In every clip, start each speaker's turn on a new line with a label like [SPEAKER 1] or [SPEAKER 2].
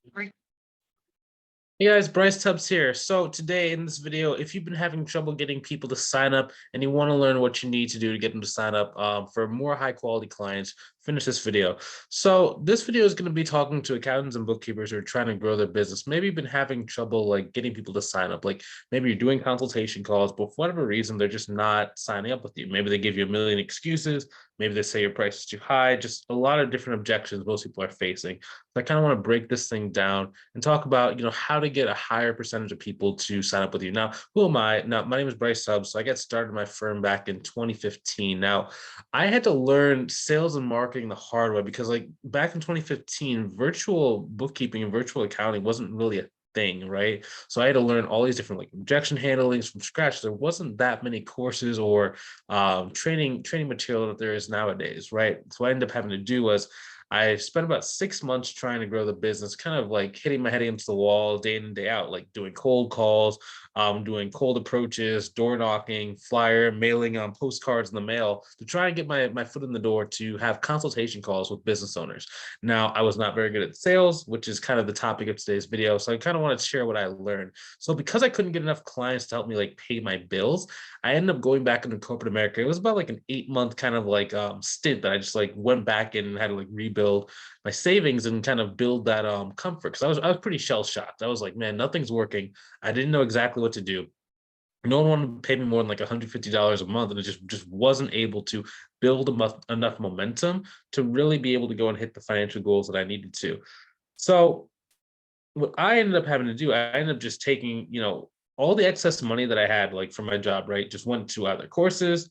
[SPEAKER 1] Hey guys, Bryce Tubbs here. So today in this video, if you've been having trouble getting people to sign up and you want to learn what you need to do to get them to sign up for more high quality clients, finish this video. So this video is going to be talking to accountants and bookkeepers who are trying to grow their business. Maybe you've been having trouble like getting people to sign up. Like maybe you're doing consultation calls, but for whatever reason, they're just not signing up with you. Maybe they give you a million excuses. Maybe they say your price is too high. Just a lot of different objections most people are facing. So I kind of want to break this thing down and talk about, how to get a higher percentage of people to sign up with you. Now, who am I? Now, my name is Bryce Tubbs. So I got started my firm back in 2015. Now, I had to learn sales and marketing the hard way because like back in 2015, virtual bookkeeping and virtual accounting wasn't really a thing, right? So I had to learn all these different like objection handlings from scratch. There wasn't that many courses or training material that there is nowadays, right? So what I ended up having to do was I spent about 6 months trying to grow the business, kind of like hitting my head against the wall day in and day out, like doing cold calls, doing cold approaches, door knocking, flyer, mailing postcards in the mail to try and get my foot in the door to have consultation calls with business owners. Now, I was not very good at sales, which is kind of the topic of today's video. So I kind of want to share what I learned. So because I couldn't get enough clients to help me like pay my bills, I ended up going back into corporate America. It was about like an 8 month kind of like stint that I just like went back and had to like rebuild my savings and kind of build that comfort because I was pretty shell shocked. I was like, man, nothing's working. I didn't know exactly what to do. No one wanted to pay me more than like $150 a month, and it just wasn't able to build enough momentum to really be able to go and hit the financial goals that I needed to. So what I ended up having to do, I ended up just taking, all the excess money that I had, like from my job, right, just went to either courses,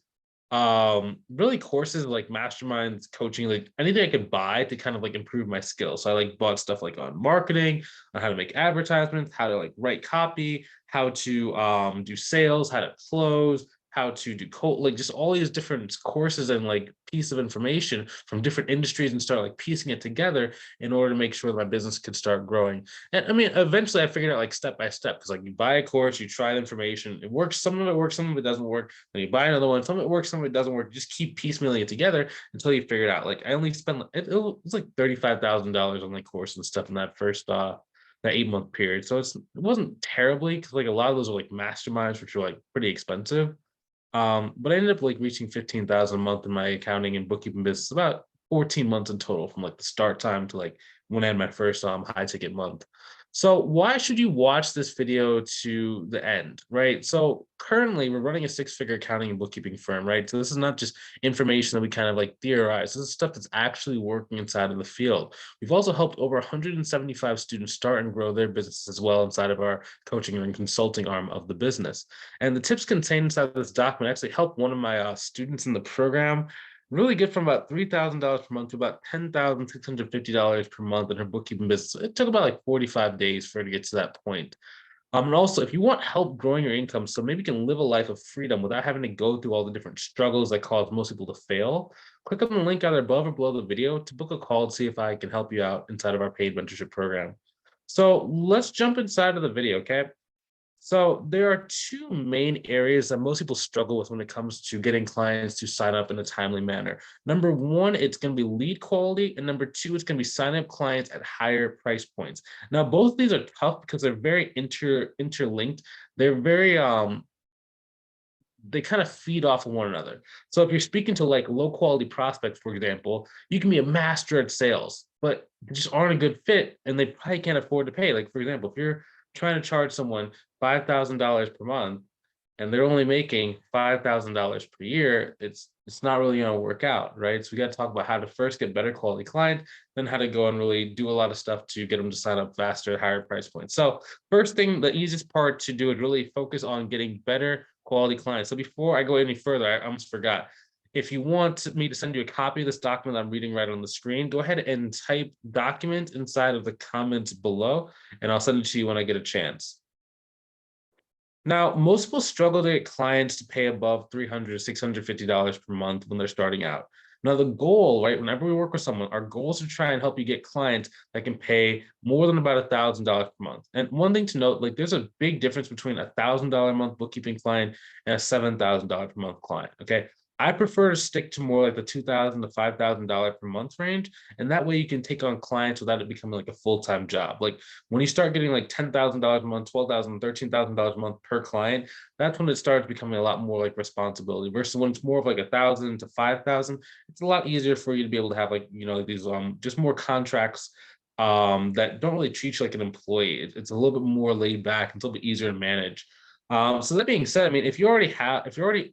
[SPEAKER 1] really courses like masterminds, coaching, like anything I could buy to kind of like improve my skills. So I like bought stuff like on marketing, on how to make advertisements, how to like write copy, how to do sales, how to close, how to do cold, like just all these different courses and like piece of information from different industries and start like piecing it together in order to make sure that my business could start growing. And I mean, eventually I figured out like step by step because like you buy a course, you try the information, it works, some of it works, some of it doesn't work. Then you buy another one, some of it works, some of it doesn't work. You just keep piecemealing it together until you figure it out. Like I only spent it was like $35,000 on like course and stuff in that first that 8 month period. So it wasn't terribly because like a lot of those are like masterminds, which are like pretty expensive. But I ended up like reaching 15,000 a month in my accounting and bookkeeping business, about 14 months in total from like the start time to like when I had my first high ticket month. So why should you watch this video to the end, right? So currently we're running a six-figure accounting and bookkeeping firm, right? So this is not just information that we kind of like theorize. This is stuff that's actually working inside of the field. We've also helped over 175 students start and grow their businesses as well inside of our coaching and consulting arm of the business. And the tips contained inside of this document actually helped one of my students in the program really get from about $3,000 per month to about $10,650 per month in her bookkeeping business. It took about like 45 days for her to get to that point. And also, if you want help growing your income, so maybe you can live a life of freedom without having to go through all the different struggles that cause most people to fail, click on the link either above or below the video to book a call to see if I can help you out inside of our paid mentorship program. So let's jump inside of the video, okay? So there are two main areas that most people struggle with when it comes to getting clients to sign up in a timely manner. Number one, it's going to be lead quality, and number two, it's going to be sign up clients at higher price points. Now, both of these are tough because they're very interlinked. They're very they kind of feed off of one another. So if you're speaking to like low quality prospects, for example, you can be a master at sales, but just aren't a good fit and they probably can't afford to pay. Like, for example, if you're trying to charge someone $5,000 per month and they're only making $5,000 per year, it's not really going to work out, right? So we got to talk about how to first get better quality client, then how to go and really do a lot of stuff to get them to sign up faster at higher price points. So first thing, the easiest part to do is really focus on getting better quality clients. So before I go any further, I almost forgot. If you want me to send you a copy of this document I'm reading right on the screen, go ahead and type document inside of the comments below, and I'll send it to you when I get a chance. Now, most people struggle to get clients to pay above $300 to $650 per month when they're starting out. Now, the goal, right, whenever we work with someone, our goal is to try and help you get clients that can pay more than about $1,000 per month. And one thing to note, like there's a big difference between $1,000 a month bookkeeping client and a $7,000 per month client, okay? I prefer to stick to more like the $2,000 to $5,000 per month range, and that way you can take on clients without it becoming like a full-time job. Like when you start getting like $10,000 a month, $12,000, $13,000 a month per client, that's when it starts becoming a lot more like responsibility. Versus when it's more of like 1,000 to 5,000, it's a lot easier for you to be able to have like these just more contracts that don't really treat you like an employee. It's a little bit more laid back, it's a little bit easier to manage. So that being said, I mean, if you're already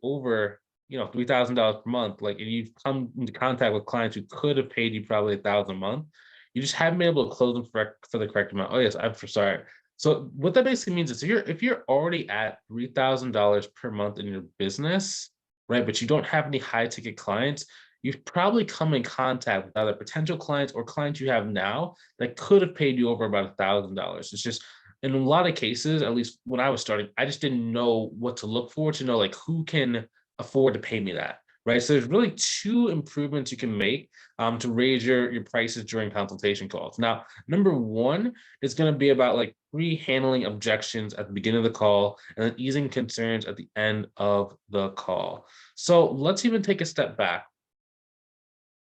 [SPEAKER 1] over $3,000 per month, like, and you've come into contact with clients who could have paid you probably 1,000 a month, you just haven't been able to close them for the correct amount. Oh yes, I'm for sorry. So what that basically means is if you're already at $3,000 per month in your business, right, but you don't have any high ticket clients, you've probably come in contact with either potential clients or clients you have now that could have paid you over about $1,000. It's just in a lot of cases, at least when I was starting, I just didn't know what to look for to know like who can afford to pay me that, right? So there's really two improvements you can make to raise your prices during consultation calls. Now, number one is going to be about like pre-handling objections at the beginning of the call and then easing concerns at the end of the call. So let's even take a step back.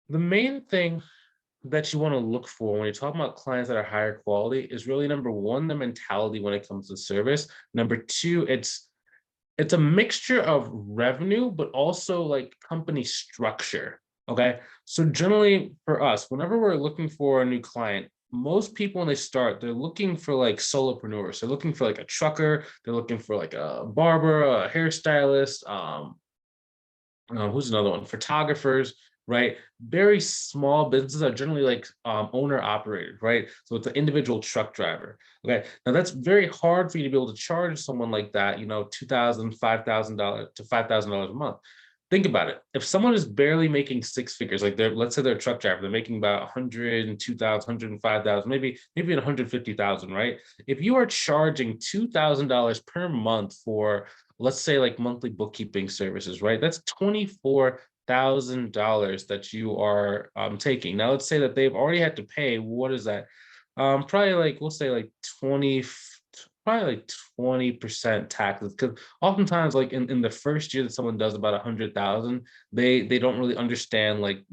[SPEAKER 1] The main thing that you want to look for when you're talking about clients that are higher quality is really number one, the mentality when it comes to service. Number two, it's a mixture of revenue, but also like company structure. Okay. So generally for us, whenever we're looking for a new client, most people when they start, they're looking for like solopreneurs. They're looking for like a trucker. They're looking for like a barber, a hairstylist, who's another one? Photographers, right? Very small businesses are generally like owner operated, right? So it's an individual truck driver. Okay. Now that's very hard for you to be able to charge someone like that, $2,000, $5,000 to $5,000 a month. Think about it. If someone is barely making six figures, like let's say they're a truck driver, they're making about 102,000, 105,000, maybe 150,000, right? If you are charging $2,000 per month for, let's say, like monthly bookkeeping services, right? That's $24,000 that you are taking. Now, let's say that they've already had to pay. What is that? Probably like we'll say like 20, probably like 20% taxes. Because oftentimes, like in the first year that someone does about 100,000, they don't really understand like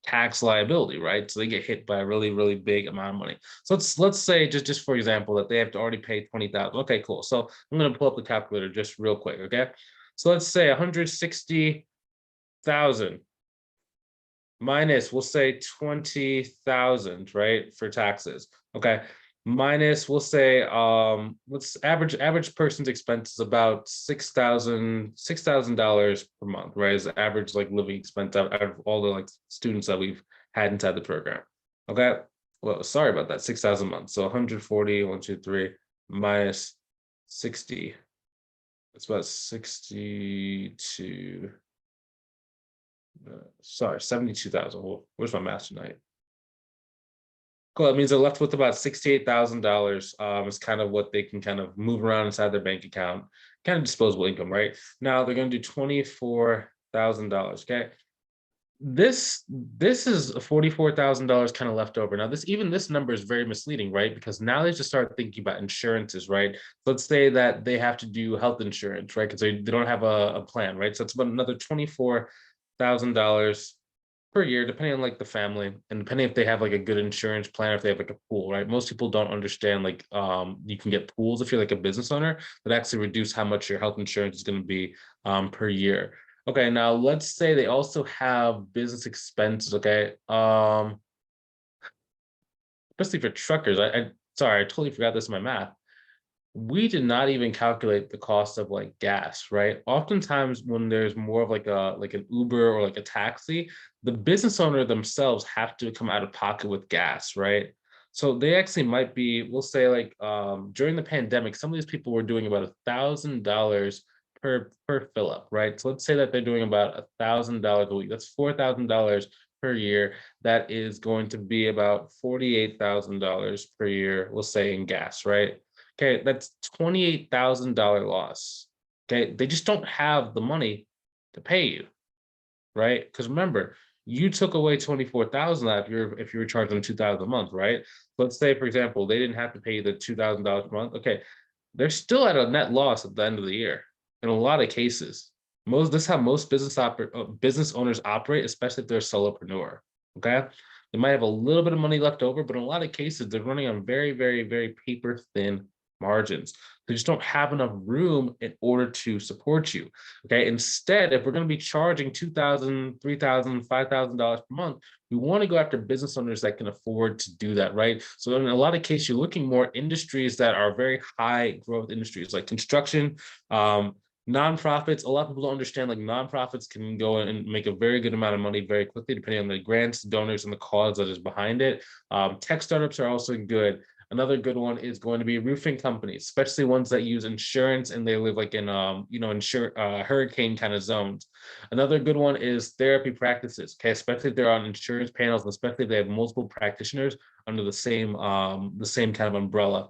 [SPEAKER 1] tax liability, right? So they get hit by a really, really big amount of money. So let's say just for example that they have to already pay 20,000. Okay, cool. So I'm gonna pull up the calculator just real quick. Okay, so let's say 160,000 minus, we'll say 20,000, right, for taxes. Okay, minus, we'll say let's average person's expense is about $6,000 per month, right? Is the average like living expense out of all the like students that we've had inside the program. Okay, well, sorry about that, 6,000 a month. So 140, 1, 2, 3 minus 60. It's about 62. Sorry, 72,000. Well, where's my math tonight? Cool. That means they're left with about $68,000. Is kind of what they can kind of move around inside their bank account, kind of disposable income, right? Now they're going to do $24,000. Okay. This is $44,000 kind of left over. Now, this number is very misleading, right? Because now they just start thinking about insurances, right? Let's say that they have to do health insurance, right? Because they don't have a plan, right? So it's about another $24,000 per year, depending on like the family and depending if they have like a good insurance plan, or if they have like a pool, right? Most people don't understand like you can get pools if you're like a business owner that actually reduce how much your health insurance is going to be per year. Okay, now let's say they also have business expenses. Okay, especially for truckers. I sorry, I totally forgot this in my math. We did not even calculate the cost of like gas, right? Oftentimes when there's more of like an Uber or like a taxi, the business owner themselves have to come out of pocket with gas, right? So they actually might be, we'll say like during the pandemic, some of these people were doing about $1,000 per fill up, right? So let's say that they're doing about $1,000 a week. That's $4,000 per year. That is going to be about $48,000 per year, we'll say, in gas, right? Okay, that's $28,000 loss. Okay, they just don't have the money to pay you, right? Because remember, you took away 24,000 if you were charging 2,000 a month, right? Let's say, for example, they didn't have to pay you the $2,000 a month. Okay, they're still at a net loss at the end of the year in a lot of cases. This is how most business owners operate, especially if they're a solopreneur. Okay, they might have a little bit of money left over, but in a lot of cases, they're running on very, very, very paper thin margins. They just don't have enough room in order to support you. Okay, instead, if we're going to be charging $2,000, $3,000, $5,000 per month, we want to go after business owners that can afford to do that, right? So in a lot of cases, you're looking more industries that are very high growth industries like construction, nonprofits. A lot of people don't understand like nonprofits can go and make a very good amount of money very quickly, depending on the grants, donors, and the cause that is behind it. Tech startups are also good. Another good one is going to be roofing companies, especially ones that use insurance and they live like in hurricane kind of zones. Another good one is therapy practices. Okay, especially if they're on insurance panels, and especially if they have multiple practitioners under the same kind of umbrella.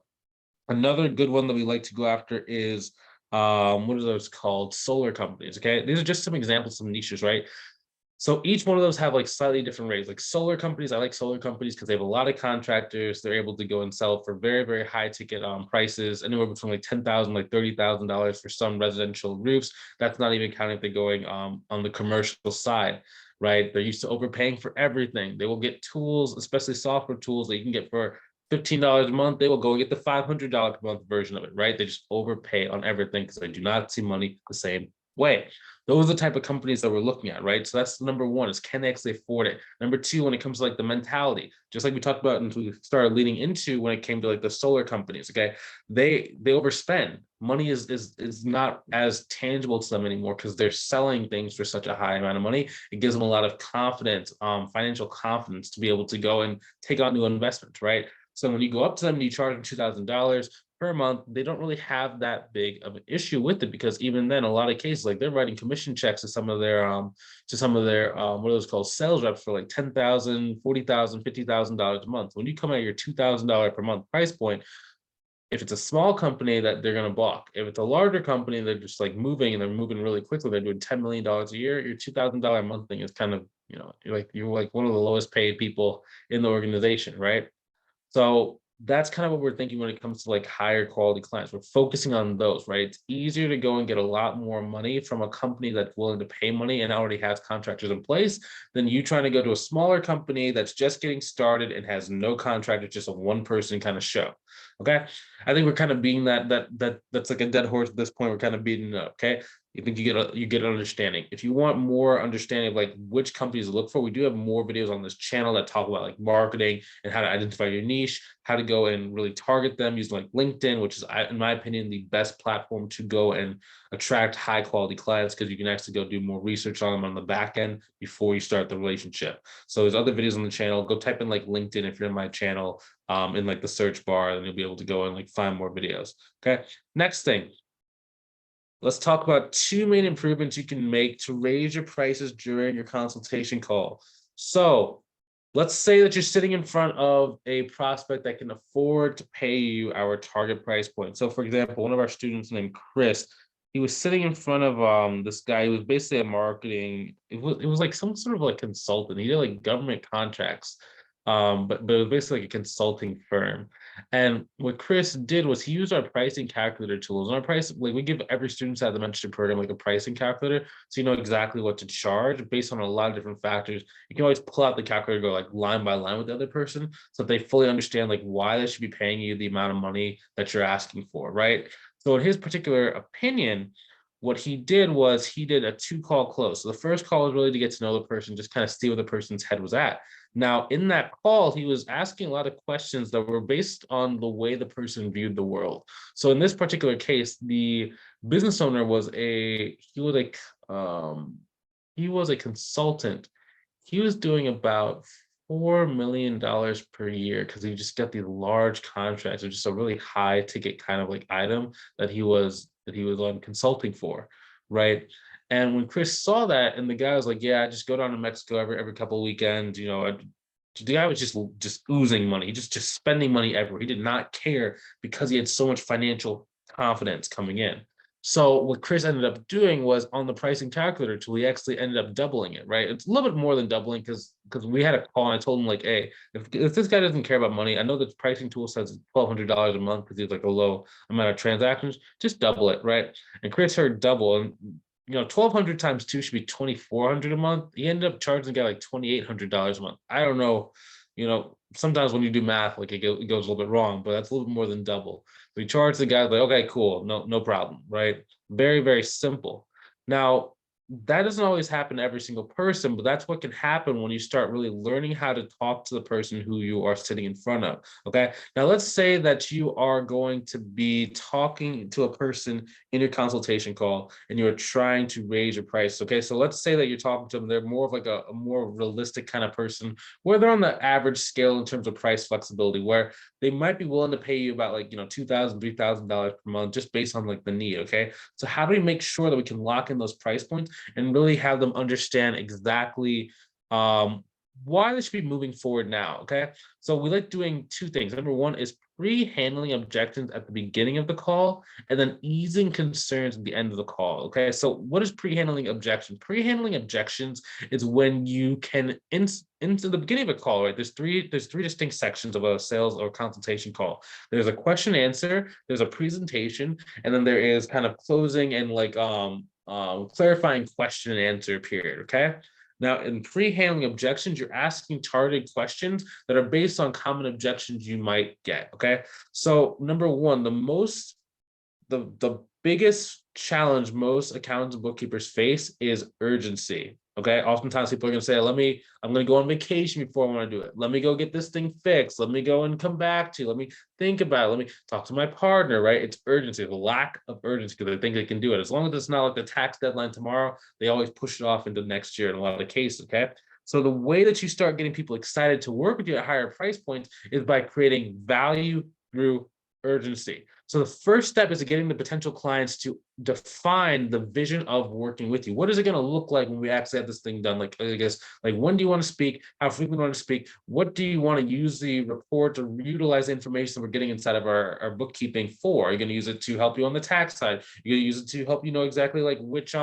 [SPEAKER 1] Another good one that we like to go after is what are those called? Solar companies. Okay, these are just some examples, some niches, right? So each one of those have like slightly different rates. Like solar companies, I like solar companies because they have a lot of contractors. They're able to go and sell for very, very high ticket prices, anywhere between like $10,000, like $30,000 for some residential roofs. That's not even counting if they're going on the commercial side, right? They're used to overpaying for everything. They will get tools, especially software tools that you can get for $15 a month. They will go and get the $500 per month version of it, right? They just overpay on everything because they do not see money the same way. Those are the type of companies that we're looking at, right? So that's number one, is can they actually afford it? Number two, when it comes to like the mentality, just like we talked about and we started leading into when it came to like the solar companies, okay? They overspend. Money is not as tangible to them anymore because they're selling things for such a high amount of money. It gives them a lot of confidence, financial confidence to be able to go and take on new investments, right? So when you go up to them and you charge them $2,000 per month, they don't really have that big of an issue with it because even then, a lot of cases, like they're writing commission checks to some of their what are those called, sales reps for like $10,000, $40,000, $50,000 a month. When you come at your $2,000 per month price point, if it's a small company that they're going to balk. If it's a larger company, they're just like moving and they're moving really quickly. They're doing $10 million a year. Your $2,000 a month thing is kind of, you're like one of the lowest paid people in the organization, right? So that's kind of what we're thinking when it comes to like higher quality clients. We're focusing on those, right? It's easier to go and get a lot more money from a company that's willing to pay money and already has contractors in place than you trying to go to a smaller company that's just getting started and has no contractor, just a one person kind of show. Okay. I think we're kind of being that's like a dead horse at this point. We're kind of beating it up. Okay. You think you get an understanding. If you want more understanding of like which companies to look for, we do have more videos on this channel that talk about like marketing and how to identify your niche, how to go and really target them using like LinkedIn, which is, in my opinion, the best platform to go and attract high quality clients because you can actually go do more research on them on the back end before you start the relationship. So there's other videos on the channel. Go type in like LinkedIn if you're in my channel in like the search bar, and you'll be able to go and like find more videos. Okay. Next thing. Let's talk about two main improvements you can make to raise your prices during your consultation call. So let's say that you're sitting in front of a prospect that can afford to pay you our target price point. So for example, one of our students named Chris, he was sitting in front of this guy who was basically a marketing, it was like some sort of like consultant. He did like government contracts. But it was basically like a consulting firm. And what Chris did was he used our pricing calculator tools. And our price, like we give every student at the mentorship program like a pricing calculator, so you know exactly what to charge based on a lot of different factors. You can always pull out the calculator, go like line by line with the other person, so that they fully understand like why they should be paying you the amount of money that you're asking for, right? So in his particular opinion, what he did was he did a 2-call close. So the first call was really to get to know the person, just kind of see where the person's head was at. Now, in that call, he was asking a lot of questions that were based on the way the person viewed the world. So in this particular case, the business owner was he was a consultant. He was doing about $4 million per year because he just got these large contracts of just a really high ticket kind of like item that he was on consulting for, right? And when Chris saw that, and the guy was like, "Yeah, I just go down to Mexico every couple of weekends," the guy was just oozing money, just spending money everywhere. He did not care because he had so much financial confidence coming in. So what Chris ended up doing was on the pricing calculator tool, he actually ended up doubling it, right? It's a little bit more than doubling because we had a call and I told him like, hey, if this guy doesn't care about money, I know the pricing tool says $1,200 a month because he's like a low amount of transactions, just double it, right? And Chris heard double, and $1,200 times two should be $2,400 a month. He ended up charging the guy like $2,800 a month. I don't know. Sometimes when you do math, like it goes a little bit wrong, but that's a little bit more than double. We charge the guy like, okay, cool, no problem, right? Very, very simple. Now, that doesn't always happen to every single person, but that's what can happen when you start really learning how to talk to the person who you are sitting in front of. Okay. Now, let's say that you are going to be talking to a person in your consultation call and you're trying to raise your price. Okay. So let's say that you're talking to them, they're more of like a more realistic kind of person where they're on the average scale in terms of price flexibility, where they might be willing to pay you about like, $2,000, $3,000 per month just based on like the need. Okay. So how do we make sure that we can lock in those price points and really have them understand exactly why they should be moving forward now? Okay. So we like doing two things. Number one is pre-handling objections at the beginning of the call and then easing concerns at the end of the call. Okay. So what is pre-handling objections? Pre-handling objections is when you can into the beginning of a call, right? There's three distinct sections of a sales or consultation call. There's a question answer, there's a presentation, and then there is kind of closing and like clarifying question and answer period. Okay. Now, in pre-handling objections, you're asking targeted questions that are based on common objections you might get. Okay. So number one, the biggest challenge most accountants and bookkeepers face is urgency. Okay. Oftentimes people are going to say, I'm going to go on vacation before I want to do it. Let me go get this thing fixed. Let me go and come back to you. Let me think about it. Let me talk to my partner, right? It's urgency, the lack of urgency because they think they can do it. As long as it's not like the tax deadline tomorrow, they always push it off into next year in a lot of the cases. Okay. So the way that you start getting people excited to work with you at higher price points is by creating value through urgency. So the first step is getting the potential clients to define the vision of working with you. What is it going to look like when we actually have this thing done? Like, I guess, like when do you want to speak? How frequently do you want to speak? What do you want to use the report or utilize the information that we're getting inside of our bookkeeping for? Are you going to use it to help you on the tax side? You're going to use it to help you know exactly like which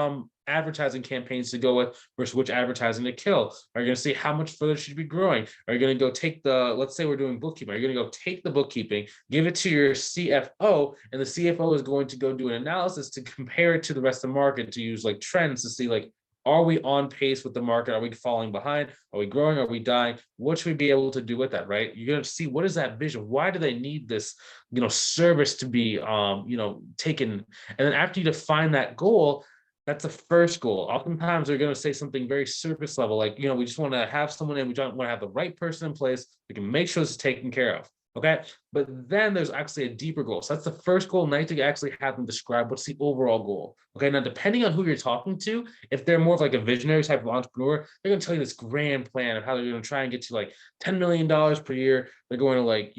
[SPEAKER 1] advertising campaigns to go with versus which advertising to kill? Are you going to see how much further should be growing? Are you going to go take let's say we're doing bookkeeping. Are you going to go take the bookkeeping, give it to your CFO, and the CFO is going to go do an analysis to compare it to the rest of the market, to use like trends to see like, are we on pace with the market? Are we falling behind? Are we growing? Are we dying? What should we be able to do with that, right? You're going to see what is that vision? Why do they need this, service to be, taken? And then after you define that goal, that's the first goal. Oftentimes they're going to say something very surface level, like, we just want to have someone in, we don't want to have the right person in place. We can make sure this is taken care of. Okay. But then there's actually a deeper goal. So that's the first goal. Now to actually have them describe what's the overall goal. Okay. Now, depending on who you're talking to, if they're more of like a visionary type of entrepreneur, they're going to tell you this grand plan of how they're going to try and get to like $10 million per year. They're going to like,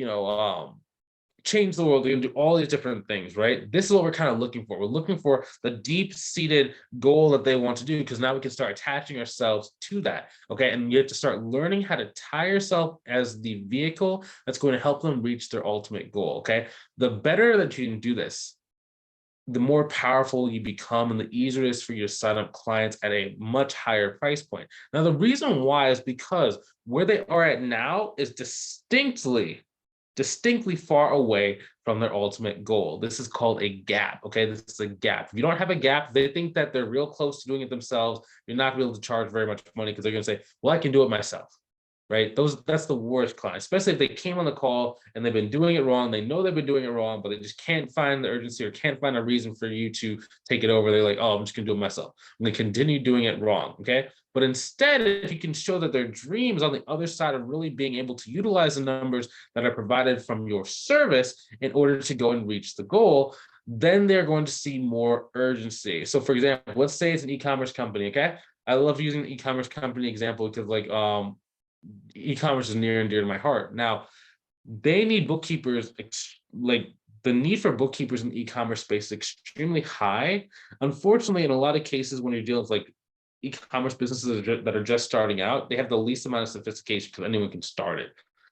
[SPEAKER 1] change the world. They're going to do all these different things, right? This is what we're kind of looking for. We're looking for the deep-seated goal that they want to do, because now we can start attaching ourselves to that, okay? And you have to start learning how to tie yourself as the vehicle that's going to help them reach their ultimate goal, okay? The better that you can do this, the more powerful you become and the easier it is for you to sign up clients at a much higher price point. Now, the reason why is because where they are at now is distinctly far away from their ultimate goal. This is called a gap. Okay. This is a gap. If you don't have a gap, they think that they're real close to doing it themselves. You're not going to be able to charge very much money because they're going to say, well, I can do it myself. Right. That's the worst client, especially if they came on the call and they've been doing it wrong. They know they've been doing it wrong, but they just can't find the urgency or can't find a reason for you to take it over. They're like, oh, I'm just going to do it myself. I'm going to continue doing it wrong. Okay. But instead, if you can show that their dreams on the other side of really being able to utilize the numbers that are provided from your service in order to go and reach the goal, then they're going to see more urgency. So for example, let's say it's an e-commerce company. Okay. I love using the e-commerce company example because like, e-commerce is near and dear to my heart. Now, they need bookkeepers, like the need for bookkeepers in the e-commerce space is extremely high. Unfortunately, in a lot of cases, when you're dealing with like e-commerce businesses that are just starting out, they have the least amount of sophistication because anyone can start it,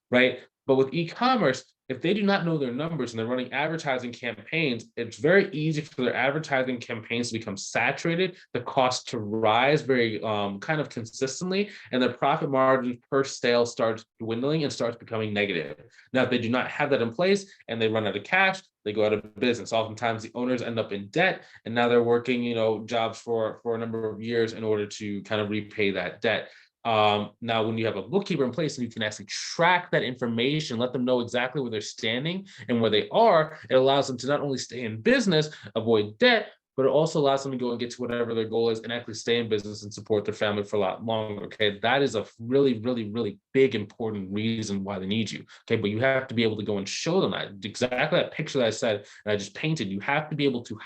[SPEAKER 1] right? But with e-commerce, If they do not know their numbers and they're running advertising campaigns, it's very easy for their advertising campaigns to become saturated, the cost to rise very kind of consistently, and their profit margin per sale starts dwindling and starts becoming negative. Now, if they do not have that in place and they run out of cash, they go out of business. Oftentimes the owners end up in debt, and now they're working, jobs for a number of years in order to kind of repay that debt. Now, when you have a bookkeeper in place and you can actually track that information, let them know exactly where they're standing and where they are, it allows them to not only stay in business, avoid debt, but it also allows them to go and get to whatever their goal is and actually stay in business and support their family for a lot longer. Okay. That is a really, really, really big, important reason why they need you. Okay. But you have to be able to go and show them that exactly that picture that I said, and I just painted. You have to be able to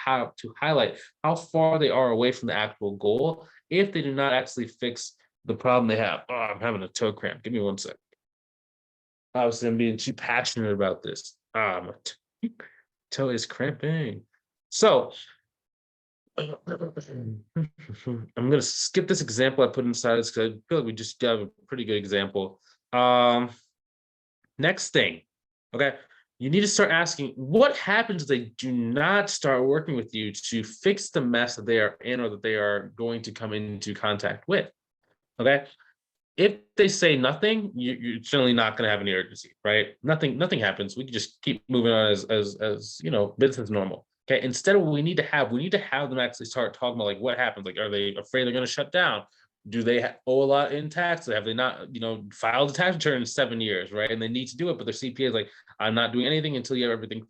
[SPEAKER 1] highlight how far they are away from the actual goal if they do not actually fix the problem they have. Oh, I'm having a toe cramp. Give me 1 sec. Obviously, I'm being too passionate about this. My toe is cramping. So I'm going to skip this example I put inside this because I feel like we just got a pretty good example. Next thing, okay, you need to start asking what happens if they do not start working with you to fix the mess that they are in or that they are going to come into contact with. Okay. If they say nothing, you're generally not going to have any urgency, right? Nothing happens. We can just keep moving on as business as normal. Okay. Instead, what we need to have them actually start talking about like what happens. Like, are they afraid they're going to shut down? Do they owe a lot in tax? Have they not, filed a tax return in 7 years, right? And they need to do it, but their CPA is like, I'm not doing anything until you have everything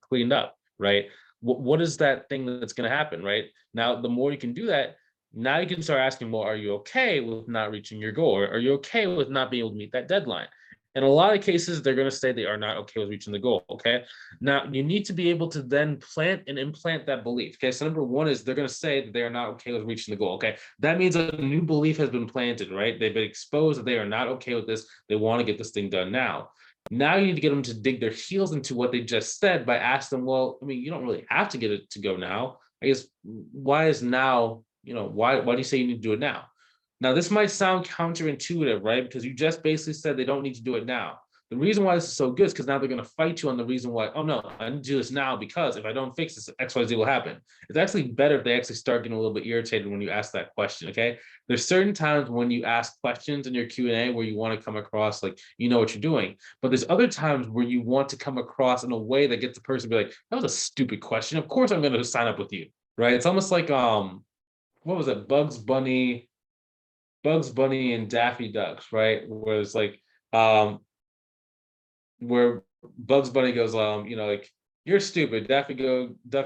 [SPEAKER 1] cleaned up, right? What is that thing that's going to happen, right? Now, the more you can do that, now you can start asking, well, are you okay with not reaching your goal? Or are you okay with not being able to meet that deadline? In a lot of cases, they're going to say they are not okay with reaching the goal. Okay. Now you need to be able to then plant and implant that belief. Okay. So number one is they're going to say that they are not okay with reaching the goal. Okay. That means a new belief has been planted, right? They've been exposed that they are not okay with this. They want to get this thing done now. Now you need to get them to dig their heels into what they just said by asking them, well, I mean, you don't really have to get it to go now. I guess why is now, why do you say you need to do it now? Now, this might sound counterintuitive, right? Because you just basically said they don't need to do it now. The reason why this is so good is because now they're going to fight you on the reason why, oh no, I need to do this now because if I don't fix this, XYZ will happen. It's actually better if they actually start getting a little bit irritated when you ask that question, okay? There's certain times when you ask questions in your Q&A where you want to come across like you know what you're doing, but there's other times where you want to come across in a way that gets the person to be like, that was a stupid question. Of course I'm going to sign up with you, right? It's almost like, what was it? Bugs Bunny and Daffy Ducks, right? Where it's like, where Bugs Bunny goes, like, you're stupid. Duck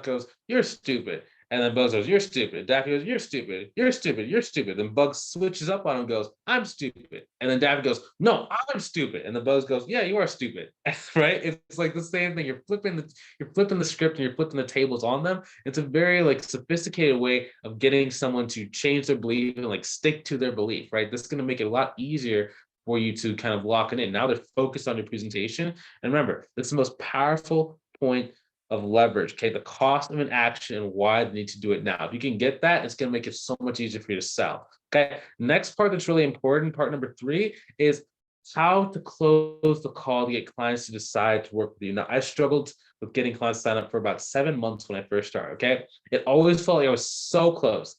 [SPEAKER 1] goes, you're stupid. And then Bugs goes, you're stupid. Daffy goes, you're stupid. You're stupid. You're stupid. Then Bugs switches up on him and goes, I'm stupid. And then Daffy goes, no, I'm stupid. And then Bugs goes, yeah, you are stupid. Right? It's like the same thing. You're flipping the script and you're flipping the tables on them. It's a very like sophisticated way of getting someone to change their belief and like stick to their belief, right? This is going to make it a lot easier for you to kind of lock it in. Now they're focused on your presentation. And remember, this is the most powerful point of leverage, okay? The cost of an action and why they need to do it now. If you can get that, it's going to make it so much easier for you to sell, okay? Next part that's really important, part number 3, is how to close the call to get clients to decide to work with you. Now, I struggled with getting clients to sign up for about 7 months when I first started, okay? It always felt like I was so close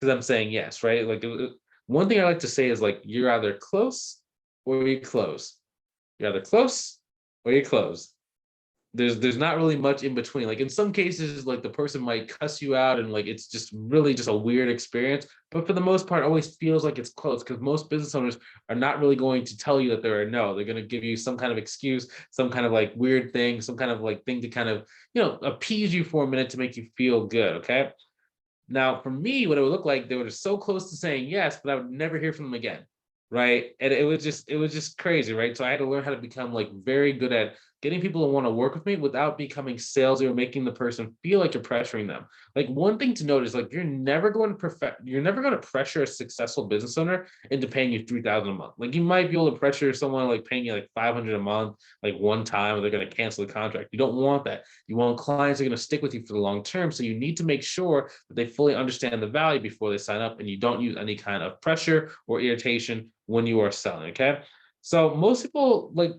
[SPEAKER 1] because I'm saying yes, right? Like one thing I like to say is like, you're either close or you close. You're either close or you close. There's not really much in between. Like in some cases, like the person might cuss you out and like it's just really just a weird experience. But for the most part, it always feels like it's close because most business owners are not really going to tell you that they're a no. They're going to give you some kind of excuse, some kind of like weird thing, some kind of like thing to kind of, appease you for a minute to make you feel good. Okay. Now, for me, what it would look like, they were just so close to saying yes, but I would never hear from them again. Right. And it was just crazy. Right. So I had to learn how to become like very good at getting people to want to work with me without becoming salesy or making the person feel like you're pressuring them. Like one thing to note is like you're never going to pressure a successful business owner into paying you $3,000 a month. Like you might be able to pressure someone like paying you like $500 a month, like one time, or they're going to cancel the contract. You don't want that. You want clients that are going to stick with you for the long term. So you need to make sure that they fully understand the value before they sign up, and you don't use any kind of pressure or irritation when you are selling. Okay. So most people like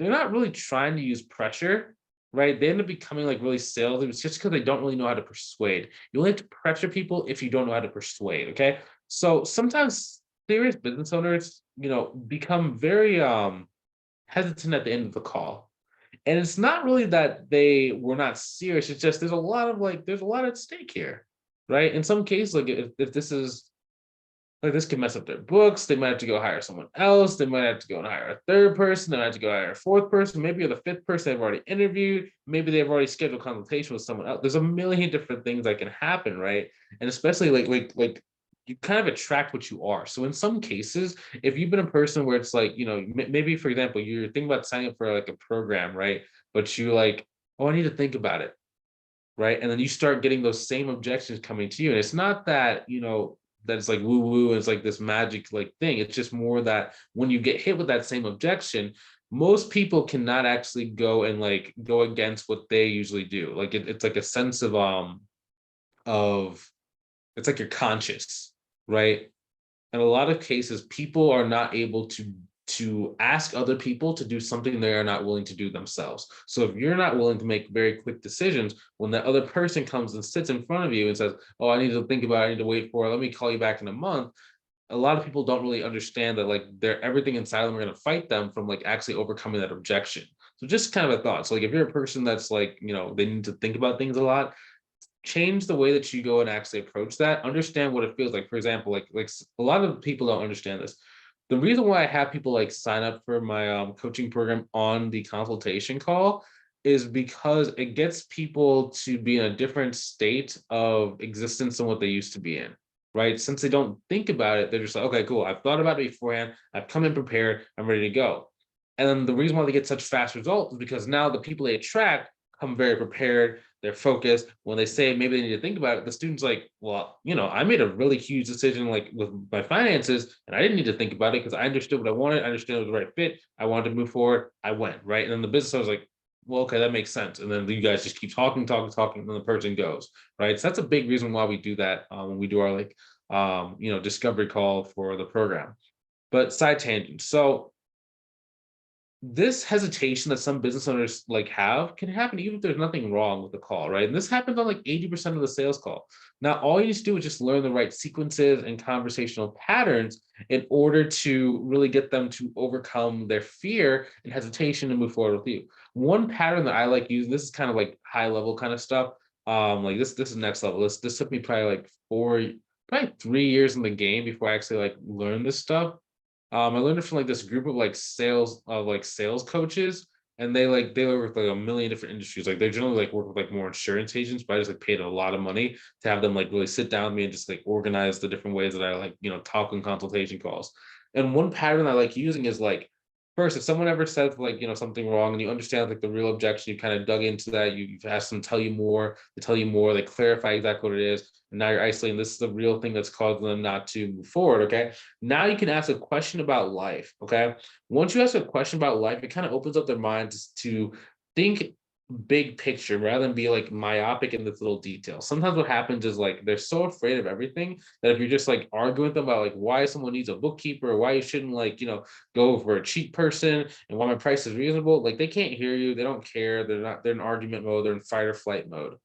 [SPEAKER 1] they're not really trying to use pressure, right? They end up becoming like really salesy. It's just because they don't really know how to persuade. You only have to pressure people if you don't know how to persuade. Okay. So sometimes serious business owners, become very hesitant at the end of the call. And it's not really that they were not serious. It's just there's a lot at stake here, right? In some cases, like if this is like this could mess up their books. They might have to go hire someone else. They might have to go and hire a third person. They might have to go hire a fourth person. Maybe you're the fifth person they've already interviewed. Maybe they've already scheduled consultation with someone else. There's a million different things that can happen, right? And especially like you kind of attract what you are. So in some cases, if you've been a person where it's like, maybe for example, you're thinking about signing up for like a program, right? But you like, oh, I need to think about it, right? And then you start getting those same objections coming to you. And it's not that, that it's like woo woo and it's like this magic like thing. It's just more that when you get hit with that same objection, most people cannot actually go and like go against what they usually do. Like it's like a sense of it's like you're conscious, right? In a lot of cases, people are not able to ask other people to do something they are not willing to do themselves. So if you're not willing to make very quick decisions, when that other person comes and sits in front of you and says, "Oh, I need to think about it, I need to wait for it, let me call you back in a month," a lot of people don't really understand that like they're everything inside of them are going to fight them from like actually overcoming that objection. So just kind of a thought. So like if you're a person that's like, they need to think about things a lot, change the way that you go and actually approach that. Understand what it feels like. For example, like a lot of people don't understand this. The reason why I have people like sign up for my coaching program on the consultation call is because it gets people to be in a different state of existence than what they used to be in, right? Since they don't think about it, they're just like, okay, cool. I've thought about it beforehand. I've come in prepared. I'm ready to go. And then the reason why they get such fast results is because now the people they attract come very prepared. They're focused. When they say maybe they need to think about it, the student's like, well, I made a really huge decision like with my finances, and I didn't need to think about it because I understood what I wanted. I understood it was the right fit. I wanted to move forward. I went, right? And then the business owner was like, well, okay, that makes sense. And then you guys just keep talking, and then the person goes, right? So that's a big reason why we do that when we do our like discovery call for the program. But side tangent. So this hesitation that some business owners like have can happen even if there's nothing wrong with the call, right? And this happens on like 80% of the sales call. Now, all you need to do is just learn the right sequences and conversational patterns in order to really get them to overcome their fear and hesitation and move forward with you. One pattern that I like using, this is kind of like high level kind of stuff. Like this is next level. This took me probably like probably 3 years in the game before I actually like learned this stuff. I learned it from like this group of like sales coaches, and they work with like a million different industries. Like they generally like work with like more insurance agents, but I just like paid a lot of money to have them like really sit down with me and just like organize the different ways that I like talk on consultation calls. And one pattern I like using is like, first, if someone ever says like something wrong and you understand like the real objection, you kind of dug into that, you've asked them to tell you more, they clarify exactly what it is, and now you're isolating this is the real thing that's causing them not to move forward. Okay, now you can ask a question about life. Okay, once you ask a question about life, it kind of opens up their minds to think big picture rather than be like myopic in this little detail. Sometimes what happens is like they're so afraid of everything that if you're just like arguing with them about like why someone needs a bookkeeper or why you shouldn't like go for a cheap person and why my price is reasonable, like they can't hear you, they don't care, they're in argument mode, they're in fight or flight mode.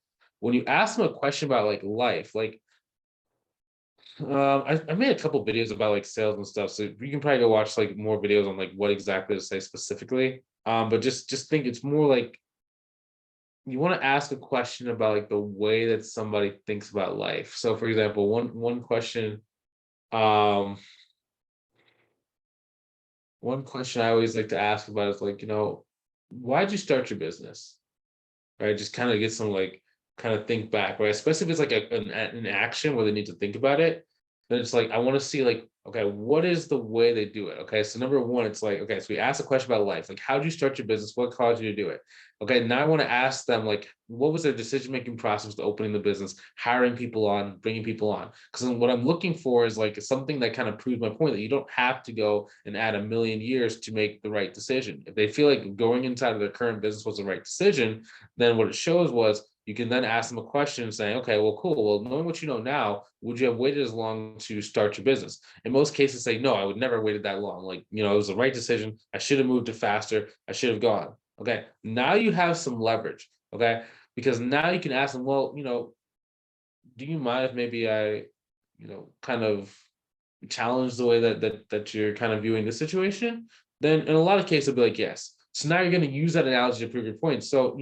[SPEAKER 1] When you ask them a question about like life, like I made a couple videos about like sales and stuff, so you can probably go watch like more videos on like what exactly to say specifically. But just think it's more like you want to ask a question about like the way that somebody thinks about life. So for example, one question, um, one question I always like to ask about is like, why'd you start your business? Right? Just kind of get some like kind of think back, right? Especially if it's like an action where they need to think about it. Then it's like I want to see like, okay, what is the way they do it? Okay, so number one, it's like, okay, so we ask a question about life, like how did you start your business? What caused you to do it? Okay, now I want to ask them like, what was their decision-making process to opening the business, hiring people on, bringing people on? Because what I'm looking for is like something that kind of proves my point that you don't have to go and add a million years to make the right decision. If they feel like going inside of their current business was the right decision, then what it shows was you can then ask them a question saying, okay, well, cool. Well, knowing what you know now, would you have waited as long to start your business? In most cases, say, no, I would never have waited that long. Like, it was the right decision. I should have moved it faster. I should have gone. Okay. Now you have some leverage. Okay. Because now you can ask them, well, do you mind if maybe I, kind of challenge the way that you're kind of viewing the situation? Then in a lot of cases, they'll be like, yes. So now you're going to use that analogy to prove your point. So,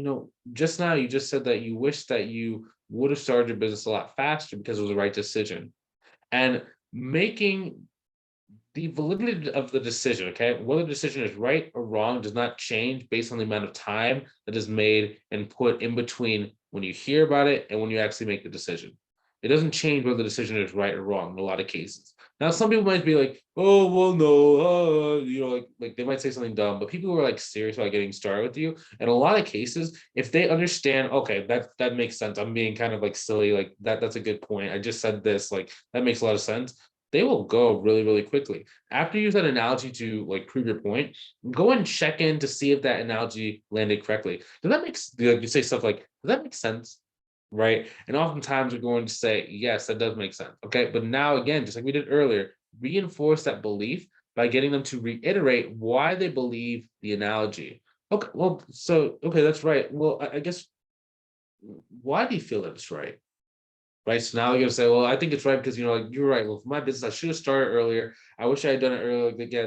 [SPEAKER 1] just now you just said that you wish that you would have started your business a lot faster because it was the right decision. And making the validity of the decision, okay, whether the decision is right or wrong does not change based on the amount of time that is made and put in between when you hear about it and when you actually make the decision. It doesn't change whether the decision is right or wrong in a lot of cases. Now, some people might be like, "Oh, well, no," like they might say something dumb, but people who are like serious about getting started with you, in a lot of cases, if they understand, okay, that makes sense. I'm being kind of like silly, like that's a good point. I just said this, like that makes a lot of sense. They will go really, really quickly. After you use that analogy to like prove your point, go and check in to see if that analogy landed correctly. Does that make you say stuff like, does that make sense? Right. And oftentimes we're going to say, yes, that does make sense. Okay. But now again, just like we did earlier, reinforce that belief by getting them to reiterate why they believe the analogy. Okay. Well, so okay, that's right. Well, I guess why do you feel that it's right? Right. So now you're gonna say, well, I think it's right because like you're right. Well, for my business, I should have started earlier. I wish I had done it earlier. Like, yeah,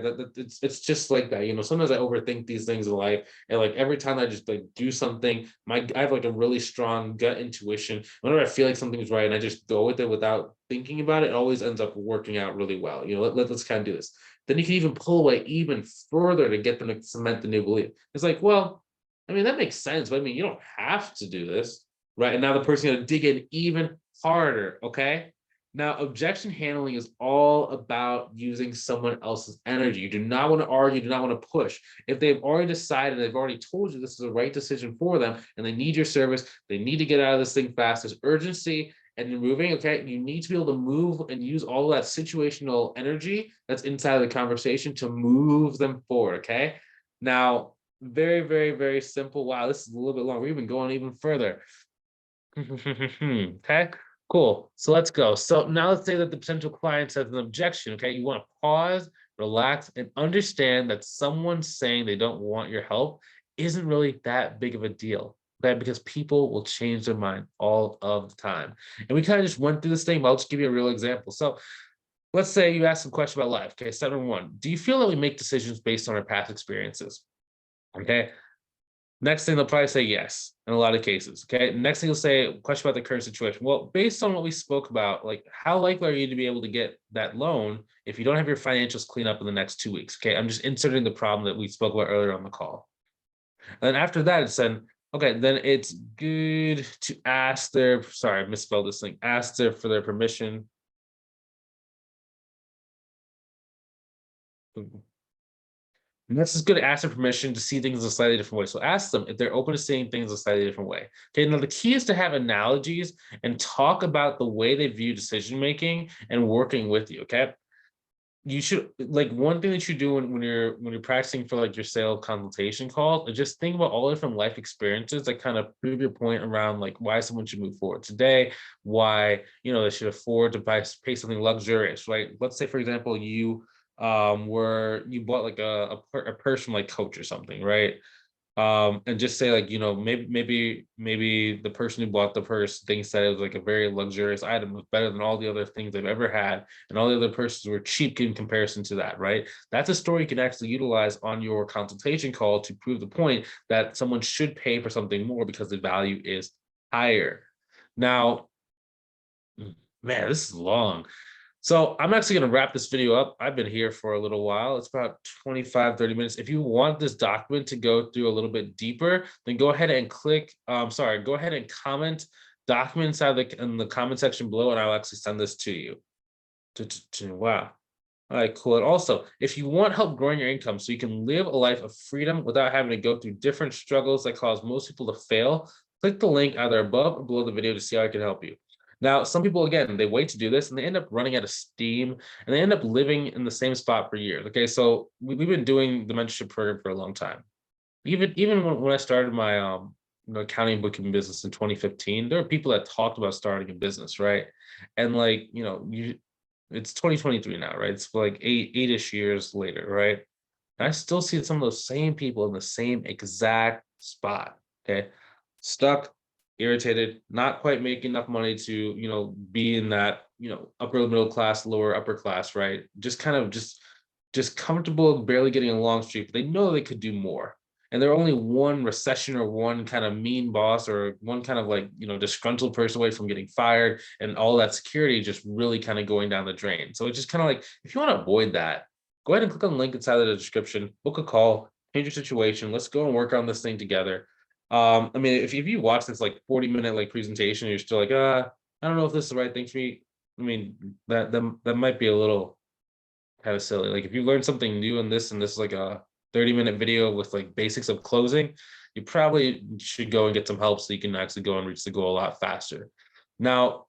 [SPEAKER 1] it's just like that. Sometimes I overthink these things in life, and like every time I just like do something, I have like a really strong gut intuition. Whenever I feel like something is right, and I just go with it without thinking about it, it always ends up working out really well. Let's kind of do this. Then you can even pull away even further to get them to cement the new belief. It's like, well, I mean that makes sense, but I mean you don't have to do this, right? And now the person gonna dig in even harder. Okay. Now, objection handling is all about using someone else's energy. You do not want to argue, you do not want to push. If they've already decided, they've already told you this is the right decision for them, and they need your service, they need to get out of this thing fast. There's urgency and you're moving. Okay. You need to be able to move and use all that situational energy that's inside of the conversation to move them forward. Okay. Now, very, very, very simple. Wow, this is a little bit long. We're even going even further. Okay, cool. So let's go. So now let's say that the potential client has an objection. Okay, you want to pause, relax, and understand that someone saying they don't want your help isn't really that big of a deal. Okay, because people will change their mind all of the time. And we kind of just went through this thing, but I'll just give you a real example. So let's say you ask some question about life. Okay, step number one: do you feel that we make decisions based on our past experiences? Okay, next thing they'll probably say yes in a lot of cases. Okay. Next thing they'll say, question about the current situation. Well, based on what we spoke about, like how likely are you to be able to get that loan if you don't have your financials clean up in the next 2 weeks? Okay. I'm just inserting the problem that we spoke about earlier on the call. And then after that, it's then, okay, then it's good to ask their, sorry, I misspelled this thing, ask their for their permission. And this is good to ask for permission to see things a slightly different way. So ask them if they're open to seeing things a slightly different way. Okay, now the key is to have analogies and talk about the way they view decision making and working with you. Okay. You should like one thing that you do when you're practicing for like your sale consultation call, is just think about all the different life experiences that kind of prove your point around like why someone should move forward today, why they should afford to pay something luxurious, right? Let's say for example where you bought like a purse from like Coach or something, right? And just say like maybe the person who bought the purse thinks that it was like a very luxurious item, was better than all the other things they've ever had, and all the other purses were cheap in comparison to that, right? That's a story you can actually utilize on your consultation call to prove the point that someone should pay for something more because the value is higher. Now, man, this is long. So I'm actually going to wrap this video up. I've been here for a little while. It's about 25, 30 minutes. If you want this document to go through a little bit deeper, then go ahead and go ahead and comment document inside in the comment section below, and I'll actually send this to you. Wow. All right, cool. And also, if you want help growing your income so you can live a life of freedom without having to go through different struggles that cause most people to fail, click the link either above or below the video to see how I can help you. Now, some people, again, they wait to do this and they end up running out of steam and they end up living in the same spot for years. Okay, so we've been doing the mentorship program for a long time. Even when I started accounting and bookkeeping business in 2015, there were people that talked about starting a business, right? And like, it's 2023 now, right? It's like eight-ish years later, right? And I still see some of those same people in the same exact spot. Okay. Stuck, irritated, not quite making enough money to, be in that, upper middle class, lower upper class, right? Just kind of just comfortable, barely getting along street, but they know they could do more. And they're only one recession or one kind of mean boss or one kind of like, disgruntled person away from getting fired and all that security just really kind of going down the drain. So it's just kind of like, if you want to avoid that, go ahead and click on the link inside of the description, book a call, change your situation. Let's go and work on this thing together. I mean, if you watch this like 40-minute like presentation, you're still like, I don't know if this is the right thing for me. I mean, that might be a little kind of silly. Like if you learn something new in this, and this is like a 30-minute video with like basics of closing, you probably should go and get some help so you can actually go and reach the goal a lot faster. Now,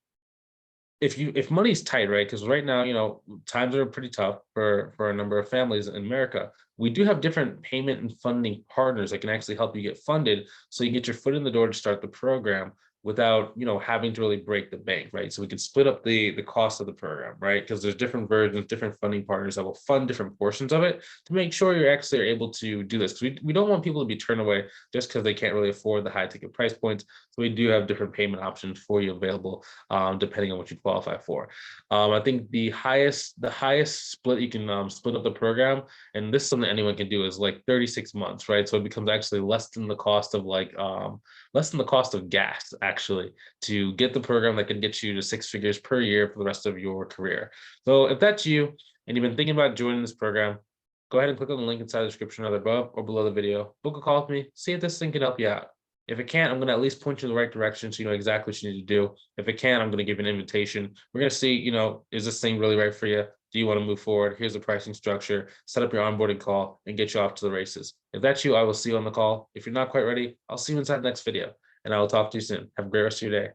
[SPEAKER 1] if money's tight, right? Because right now, times are pretty tough for a number of families in America. We do have different payment and funding partners that can actually help you get funded so you get your foot in the door to start the program without having to really break the bank, right? So we can split up the cost of the program, right? Because there's different versions, different funding partners that will fund different portions of it to make sure you're actually able to do this. Because we don't want people to be turned away just because they can't really afford the high ticket price points. So we do have different payment options for you available, depending on what you qualify for. I think the highest split you can split up the program, and this is something anyone can do, is like 36 months, right? So it becomes actually less than the cost of gas, actually, to get the program that can get you to 6 figures per year for the rest of your career. So if that's you and you've been thinking about joining this program, go ahead and click on the link inside the description either above or below the video. Book a call with me, see if this thing can help you out. If it can't, I'm going to at least point you in the right direction so you know exactly what you need to do. If it can, I'm going to give you an invitation. We're going to see, is this thing really right for you? Do you want to move forward? Here's the pricing structure, set up your onboarding call, and get you off to the races. If that's you, I will see you on the call. If you're not quite ready, I'll see you inside the next video, and I will talk to you soon. Have a great rest of your day.